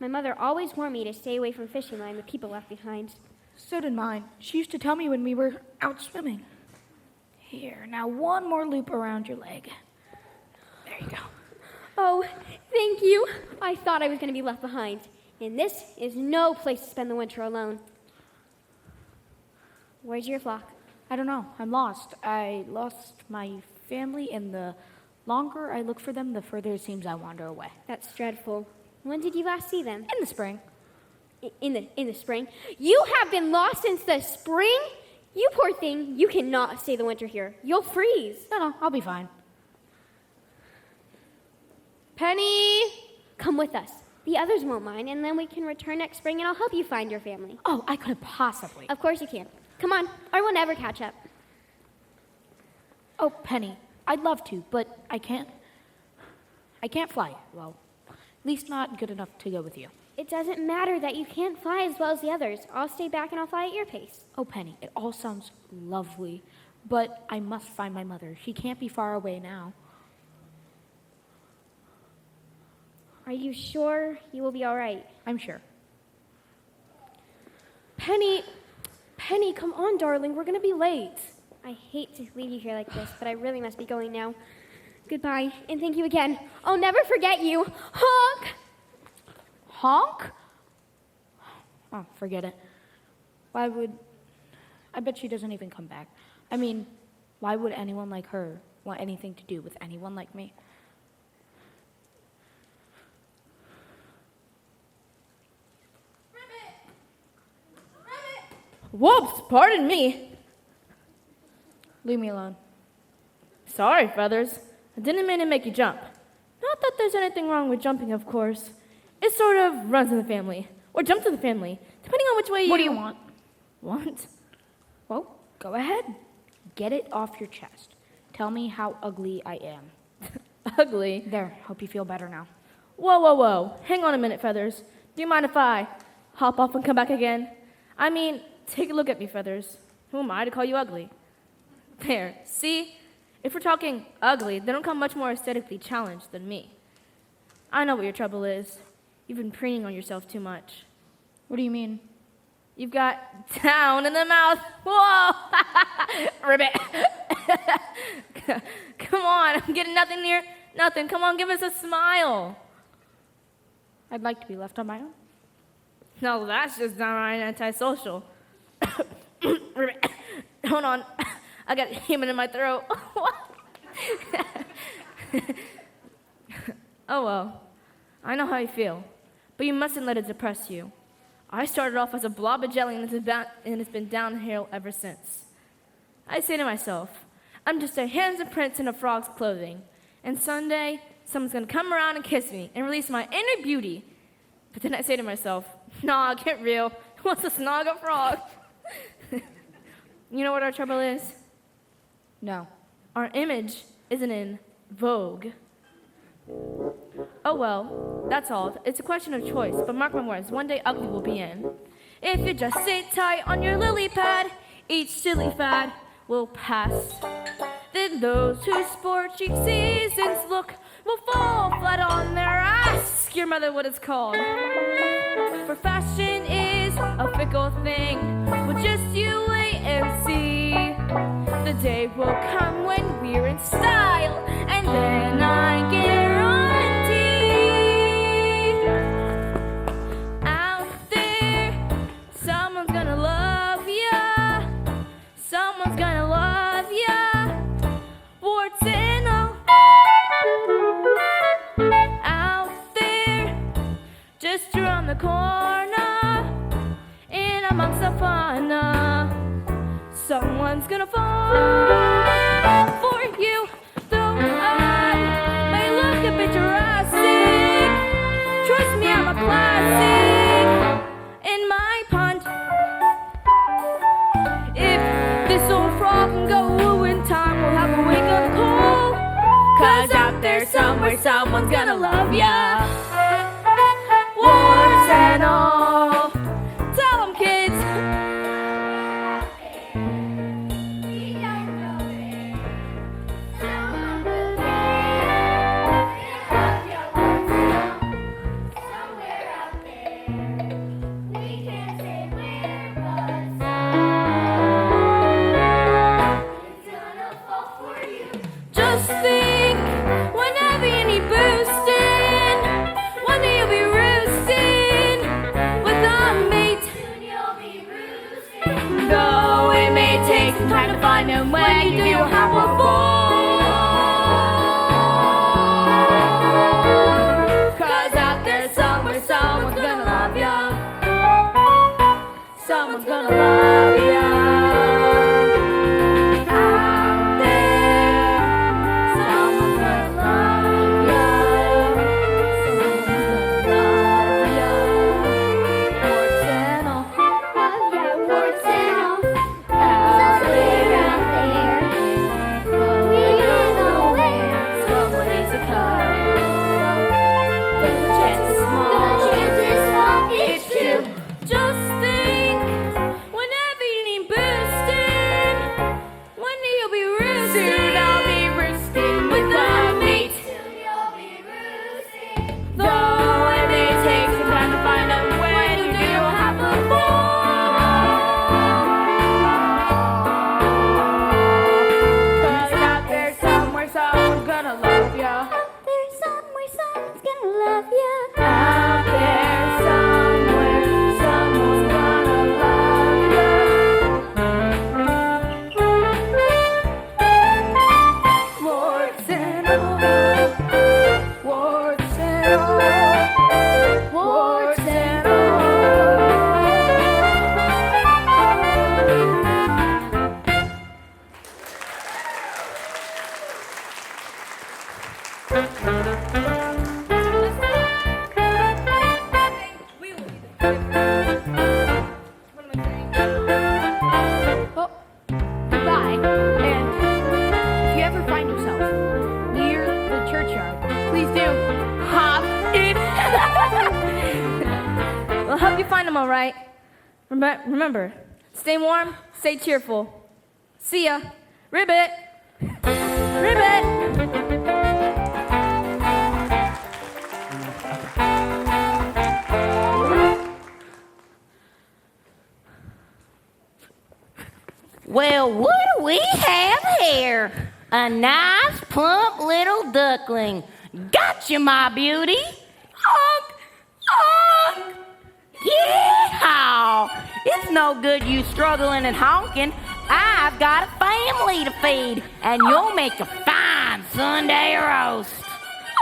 My mother always warned me to stay away from fishing line with people left behind. So did mine. She used to tell me when we were out swimming. Here, now one more loop around your leg. There you go. Oh, thank you. I thought I was going to be left behind. And this is no place to spend the winter alone. Where's your flock? I don't know. I'm lost. I lost my family, and the longer I look for them, the further it seems I wander away. That's dreadful. When did you last see them? In the spring. In the spring? You have been lost since the spring? You poor thing. You cannot stay the winter here. You'll freeze. No, I'll be fine. Penny! Come with us. The others won't mind, and then we can return next spring, and I'll help you find your family. Oh, I couldn't possibly. Of course you can. Come on, or we'll never catch up. Oh, Penny, I'd love to, but I can't. I can't fly. Well, at least not good enough to go with you. It doesn't matter that you can't fly as well as the others. I'll stay back and I'll fly at your pace. Oh, Penny, it all sounds lovely, but I must find my mother. She can't be far away now. Are you sure you will be all right? I'm sure. Penny, come on, darling. We're going to be late. I hate to leave you here like this, but I really must be going now. Goodbye, and thank you again. I'll never forget you. Honk! Honk? Oh, forget it. I bet she doesn't even come back. I mean, why would anyone like her want anything to do with anyone like me? Whoops, pardon me. Leave me alone. Sorry, Feathers. I didn't mean to make you jump. Not that there's anything wrong with jumping, of course. It sort of runs in the family, or jumps in the family, depending on which way you... What do you want? Want? Well, go ahead. Get it off your chest. Tell me how ugly I am. Ugly? There, hope you feel better now. Whoa. Hang on a minute, Feathers. Do you mind if I hop off and come back again? I mean, take a look at me, Feathers. Who am I to call you ugly? There, see? If we're talking ugly, they don't come much more aesthetically challenged than me. I know what your trouble is. You've been preening on yourself too much. What do you mean? You've got down in the mouth. Whoa! Ribbit. Come on, I'm getting nothing near nothing. Come on, give us a smile. I'd like to be left on my own. No, that's just downright antisocial. Ribbit. Hold on. I got human in my throat. Oh, well. I know how you feel. But you mustn't let it depress you. I started off as a blob of jelly, and it's been downhill ever since. I say to myself, I'm just a handsome prince in a frog's clothing. And someday, someone's going to come around and kiss me and release my inner beauty. But then I say to myself, nah, get real. Who wants to snog a frog? You know what our trouble is? No. Our image isn't in vogue. Oh well, that's all. It's a question of choice, but mark my words, one day ugly will be in. If you just sit tight on your lily pad, each silly fad will pass. Then those who sport cheap seasons look will fall flat on their ass. Ask your mother what it's called. For fashion is a fickle thing. Well, just you wait and see. The day will come when we're in style, and then I guarantee out there someone's gonna love ya. Someone's gonna love ya. Warts and all. Out there, just around the corner, in amongst the fun. Someone's gonna fall for you, though I may look a bit Jurassic. Trust me, I'm a classic in my pond. If this old frog can go in time, we'll have a wake up call. 'Cause out there somewhere, someone's gonna love ya. Wars and all. some time to find them when you do have a ball. 'Cause out there somewhere someone's gonna love ya. Someone's gonna love ya. Out there, someone's gonna love ya. Someone's gonna love ya. Warts and all. Love ya, warts and all. Out Somewhere out there. We don't know where. someone needs to come. There's a chance it's The small. chance is small, It's true. Just think, whenever you need boosting, one day you'll be roosting. Soon I'll be roosting with my mate. Soon you'll be roosting. Though it may take some time to find out when you do have a ball. 'Cause out there somewhere someone's gonna love ya. There's somewhere someone's gonna love ya. Out there somewhere someone's gonna love ya. Warts and all, warts and all, warts and all. Well, goodbye. And if you ever find yourself near the churchyard, please do hop in. We'll help you find them, all right. Remember, stay warm, stay cheerful. See ya. Ribbit. Ribbit. Well, what do we have here? A nice, plump little duckling. Gotcha, my beauty. Honk! Honk! Yeehaw! It's no good you struggling and honking. I've got a family to feed, and you'll make a fine Sunday roast.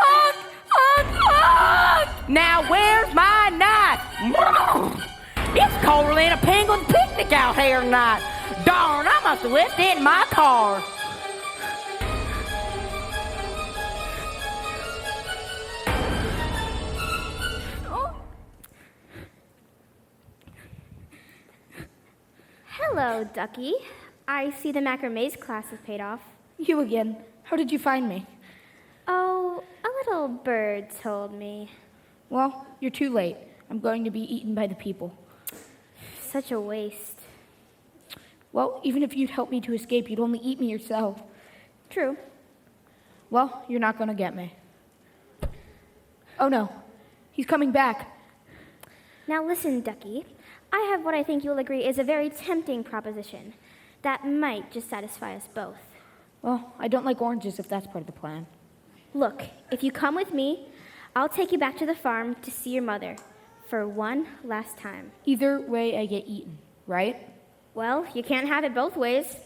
Honk! Honk! Honk! Now, where's my knife? It's colder than a penguin picnic out here tonight. Darn, I must have left it in my car. Hello, Ducky. I see the macrame's class has paid off. You again. How did you find me? Oh, a little bird told me. Well, you're too late. I'm going to be eaten by the people. Such a waste. Well, even if you'd help me to escape, you'd only eat me yourself. True. Well, you're not going to get me. Oh no, he's coming back. Now listen, Ducky. I have what I think you'll agree is a very tempting proposition that might just satisfy us both. Well, I don't like oranges if that's part of the plan. Look, if you come with me, I'll take you back to the farm to see your mother for one last time. Either way, I get eaten, right? Well, you can't have it both ways.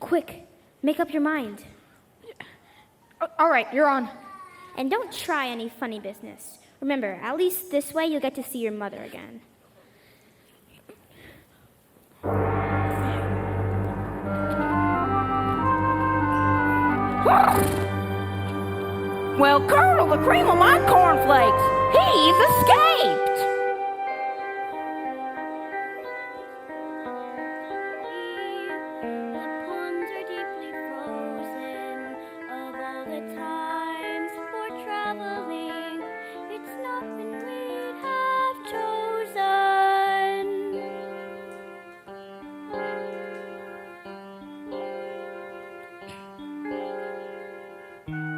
Quick, make up your mind. All right, you're on. And don't try any funny business. Remember, at least this way you'll get to see your mother again. Well, Colonel, the cream of my cornflakes, he's escaped. The ponds are deeply frozen. Of all the times for traveling, it's not when we'd have chosen.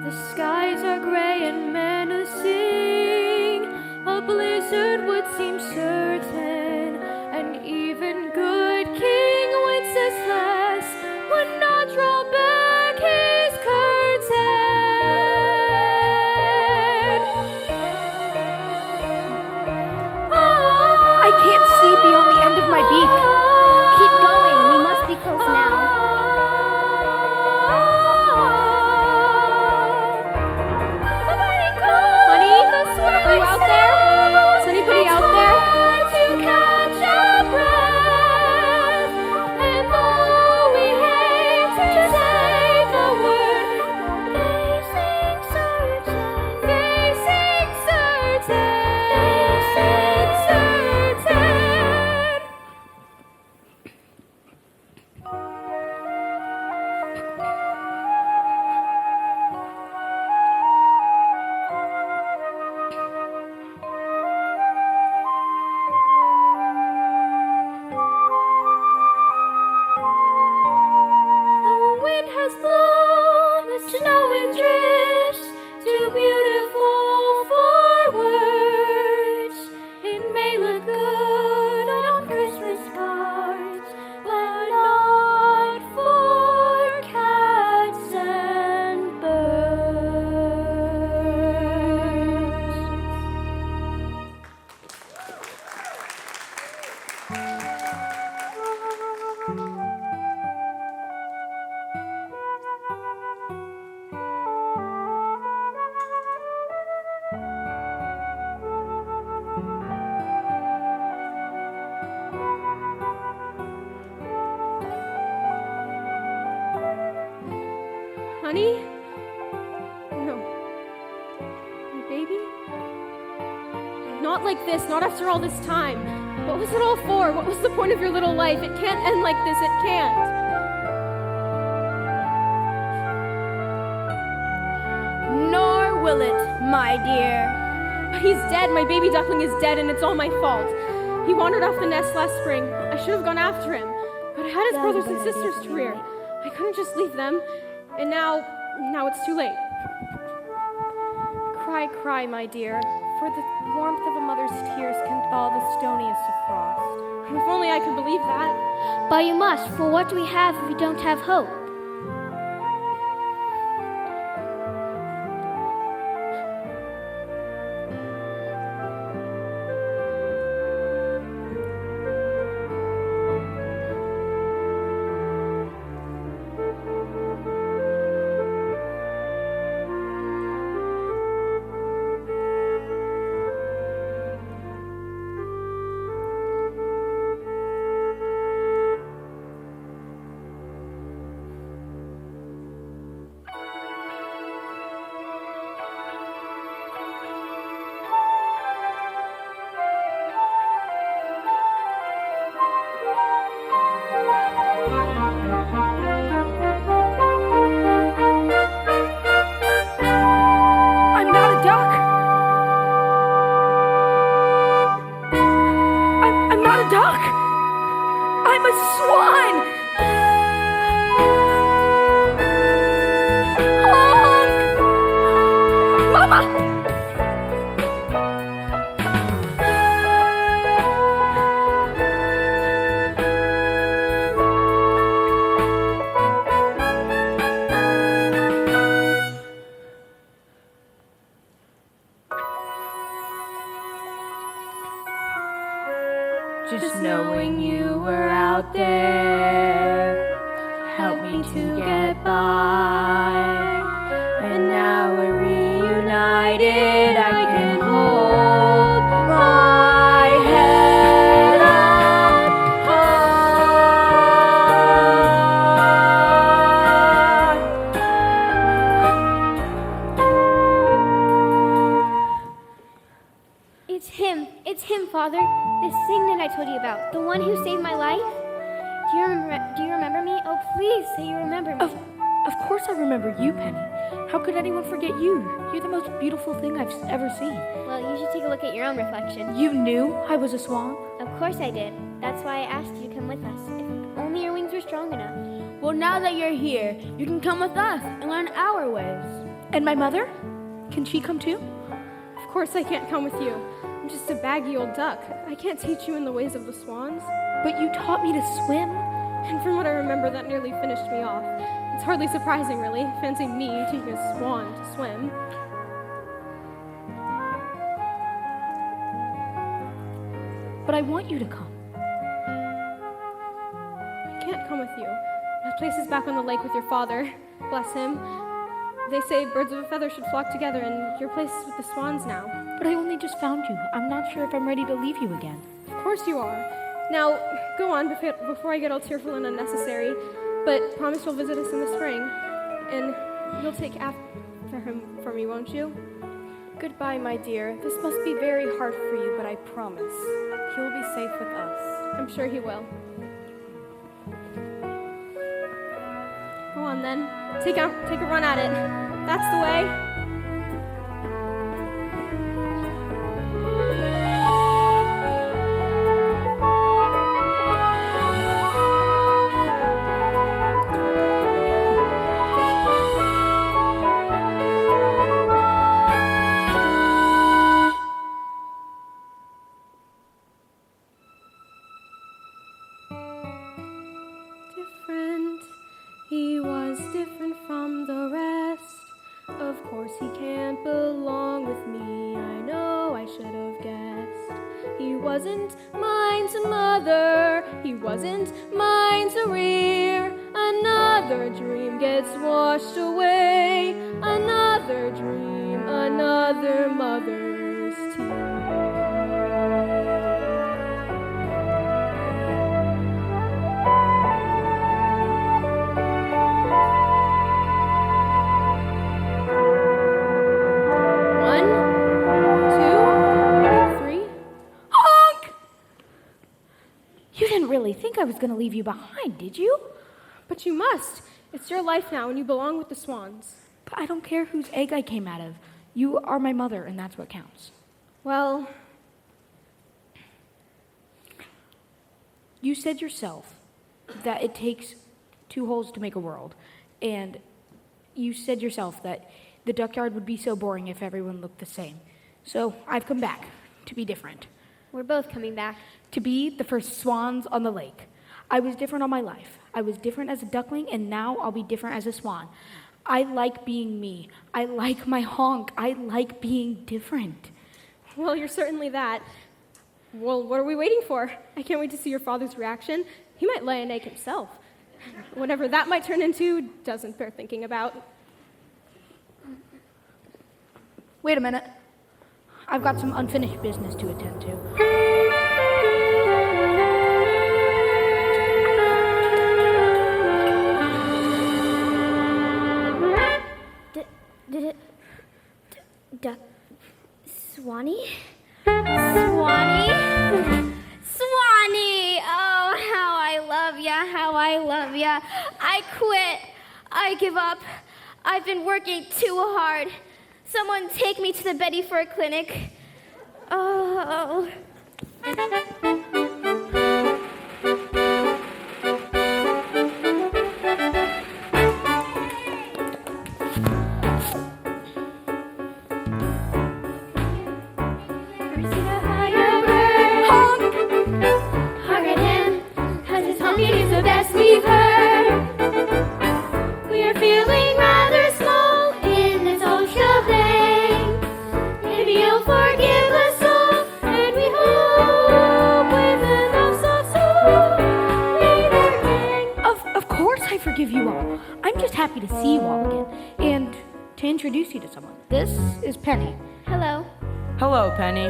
The skies are gray and menacing. A blizzard would seem certain, and even good King Wenceslas would not draw back his curtain. I can't see beyond the end of my beak. Keep may look good on Christmas cards, but not for cats and birds. Honey? No. My baby? Not like this, not after all this time. What was it all for? What was the point of your little life? It can't end like this, it can't. Nor will it, my dear. He's dead, my baby duckling is dead, and it's all my fault. He wandered off the nest last spring. I should have gone after him, but I had his brothers and sisters to rear. I couldn't just leave them, and now it's too late. Cry, cry, my dear, for the warmth of a mother's tears can thaw the stoniest of frost. If only I could believe that. But you must, for what do we have if we don't have hope? Just knowing you were out there helped me to get by. And now we're reunited, I can hold my head up high. It's him, Father. This thing that I told you about, the one who saved my life. Do you remember me? Oh, please say you remember me. Of course I remember you, Penny. How could anyone forget you? You're the most beautiful thing I've ever seen. Well, you should take a look at your own reflection. You knew I was a swan? Of course I did. That's why I asked you to come with us. If only your wings were strong enough. Well, now that you're here, you can come with us and learn our ways. And my mother? Can she come too? Of course I can't come with you. I'm just a baggy old duck. I can't teach you in the ways of the swans. But you taught me to swim. And from what I remember, that nearly finished me off. It's hardly surprising, really. Fancy me teaching a swan to swim. But I want you to come. I can't come with you. My place is back on the lake with your father. Bless him. They say birds of a feather should flock together, and your place is with the swans now. But I only just found you. I'm not sure if I'm ready to leave you again. Of course you are. Now, go on before I get all tearful and unnecessary, but promise you'll visit us in the spring, and you'll take after him for me, won't you? Goodbye, my dear. This must be very hard for you, but I promise he will be safe with us. I'm sure he will. Go on then. Take a run at it. That's the way. He was different from the rest. Of course he can't belong with me. I know I should have guessed. He wasn't mine to mother. He wasn't mine to rear. Another dream gets washed away. Another dream, another mother's tear. Really think I was going to leave you behind, did you? But you must. It's your life now, and you belong with the swans. But I don't care whose egg I came out of. You are my mother, and that's what counts. Well, you said yourself that it takes 2 holes to make a world. And you said yourself that the duckyard would be so boring if everyone looked the same. So I've come back to be different. we're both coming back. To be the first swans on the lake. I was different all my life. I was different as a duckling, and now I'll be different as a swan. I like being me. I like my honk. I like being different. Well, you're certainly that. Well, what are we waiting for? I can't wait to see your father's reaction. He might lay an egg himself. Whatever that might turn into doesn't bear thinking about. Wait a minute. I've got some unfinished business to attend to. Swanee? Swanee? Swanee! Oh, how I love ya, how I love ya. I quit. I give up. I've been working too hard. Someone take me to the Betty Ford clinic. Oh. Happy to see you all again, and to introduce you to someone. This is Penny. Hello. Hello, Penny.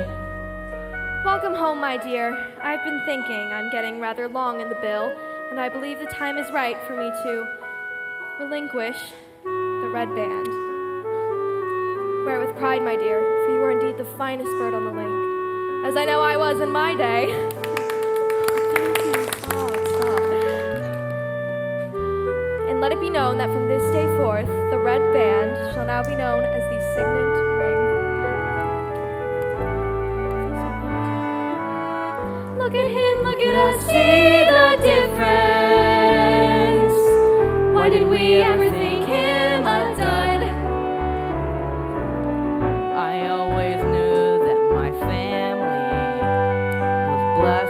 Welcome home, my dear. I've been thinking I'm getting rather long in the bill, and I believe the time is right for me to relinquish the red band. Wear it with pride, my dear, for you are indeed the finest bird on the lake, as I know I was in my day. And let it be known that from this day forth, the red band shall now be known as the Signet Ring. Look at him, look at us, see the difference. Why did we ever think him a dud? I always knew that my family was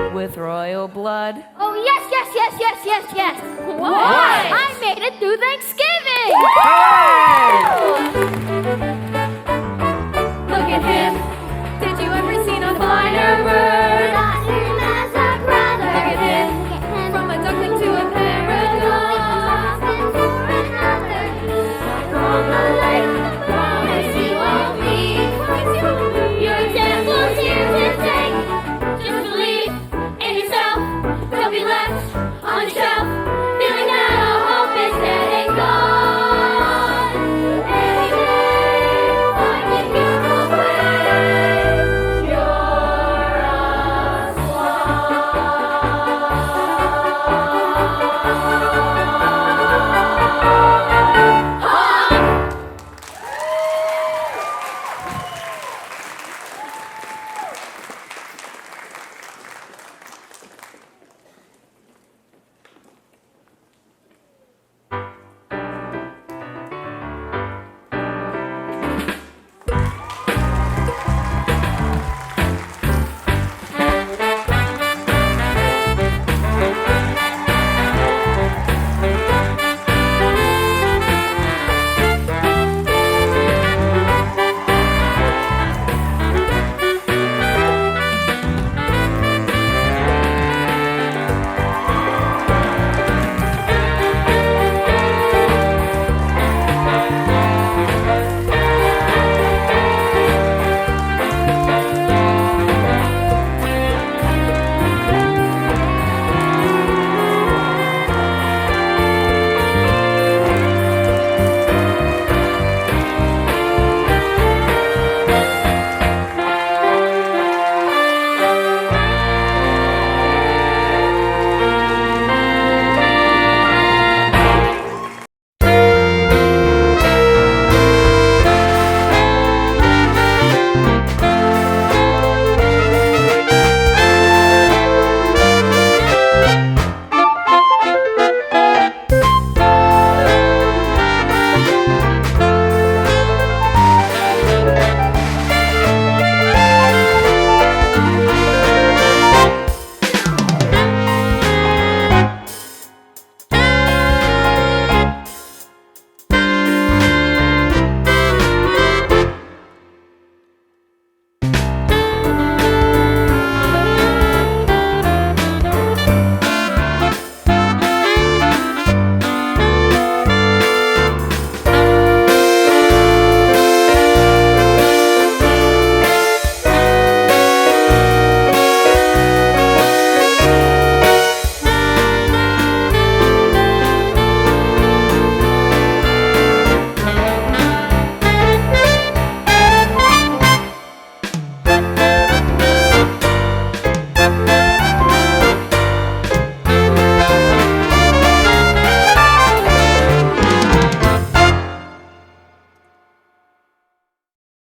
blessed with royal blood. Oh, yes, yes, yes, yes, yes, yes. What? I made it through Thanksgiving. Hey! Look at him.